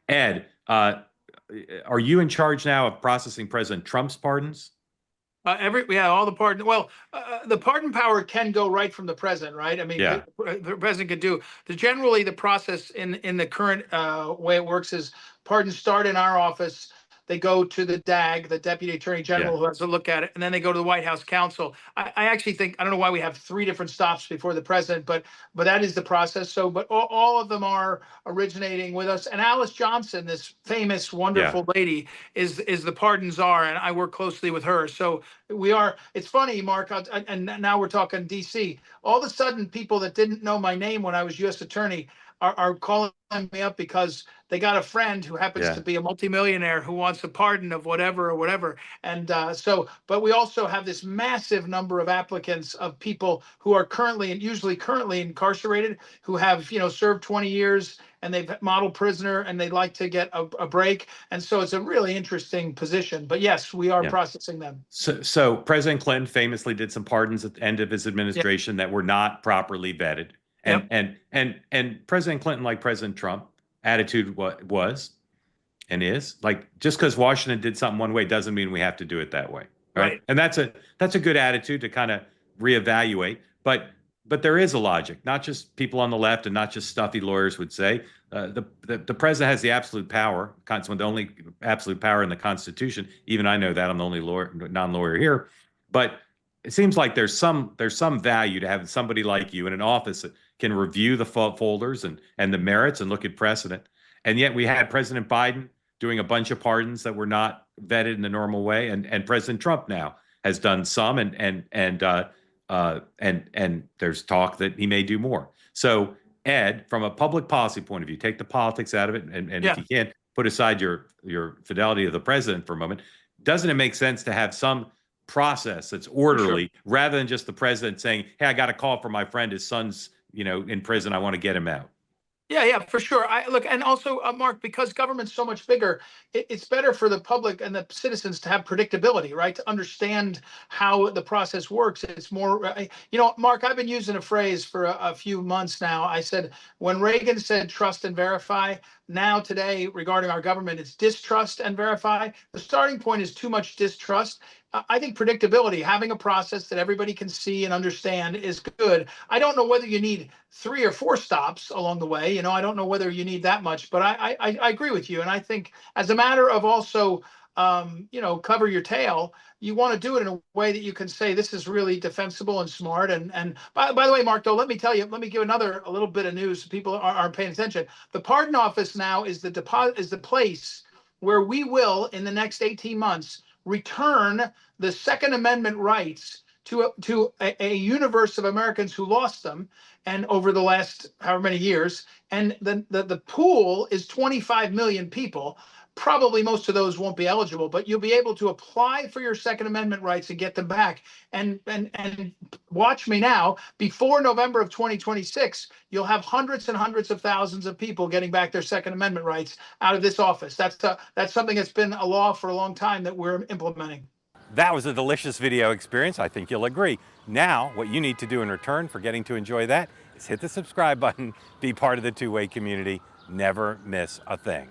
Ed, are you in charge now of processing President Trump's pardons? All the pardon. Well, the pardon power can go right from the president, right? I mean, Yeah. the president could do. Generally, the process in the current way it works is pardons start in our office. They go to the DAG, the Deputy Attorney General, Yeah. who has to look at it, and then they go to the White House counsel. I actually think, I don't know why we have 3 different stops before the president, but that is the process. So, but all of them are originating with us. And Alice Johnson, this famous, wonderful lady, is the pardon czar, and I work closely with her. So we are. It's funny, Mark, and now we're talking DC. All of a sudden, people that didn't know my name when I was U.S. attorney are calling me up because they got a friend who happens to be a multimillionaire who wants a pardon of whatever or whatever. And but we also have this massive number of applicants of people who are usually currently incarcerated, who have, served 20 years and they've model prisoner and they'd like to get a break. And so it's a really interesting position. But yes, we are processing them. So President Clinton famously did some pardons at the end of his administration that were not properly vetted. And President Clinton, like President Trump, attitude was and is like, just because Washington did something one way doesn't mean we have to do it that way. Right. And that's a good attitude to kind of reevaluate. But there is a logic, not just people on the left and not just stuffy lawyers would say. The president has the absolute power, the only absolute power in the Constitution. Even I know that. I'm the only non-lawyer here. But it seems like there's some value to having somebody like you in an office that can review the folders and the merits and look at precedent. And yet we had President Biden doing a bunch of pardons that were not vetted in the normal way, and President Trump now has done some, and there's talk that he may do more. So Ed, from a public policy point of view, take the politics out of it, and if you can, put aside your fidelity of the president for a moment. Doesn't it make sense to have some process that's orderly rather than just the president saying, "Hey, I got a call from my friend, his son's in prison, I want to get him out"? Yeah, for sure. Look, and also, Mark, because government's so much bigger, it's better for the public and the citizens to have predictability, right? To understand how the process works. It's more, Mark, I've been using a phrase for a few months now. I said, when Reagan said trust and verify, now today regarding our government, it's distrust and verify. The starting point is too much distrust. I think predictability, having a process that everybody can see and understand, is good. I don't know whether you need 3 or 4 stops along the way. I don't know whether you need that much, but I agree with you. And I think as a matter of also, cover your tail, you want to do it in a way that you can say this is really defensible and smart. And by the way, Mark, though, let me give a little bit of news. People aren't paying attention. The Pardon Office now is the place where we will, in the next 18 months, return the Second Amendment rights to a universe of Americans who lost them, and over the last however many years. And the pool is 25 million people. Probably most of those won't be eligible, but you'll be able to apply for your Second Amendment rights and get them back. And watch me now, before November of 2026, you'll have hundreds and hundreds of thousands of people getting back their Second Amendment rights out of this office. That's something that's been a law for a long time that we're implementing. That was a delicious video experience. I think you'll agree. Now, what you need to do in return for getting to enjoy that is hit the subscribe button, be part of the two-way community, never miss a thing.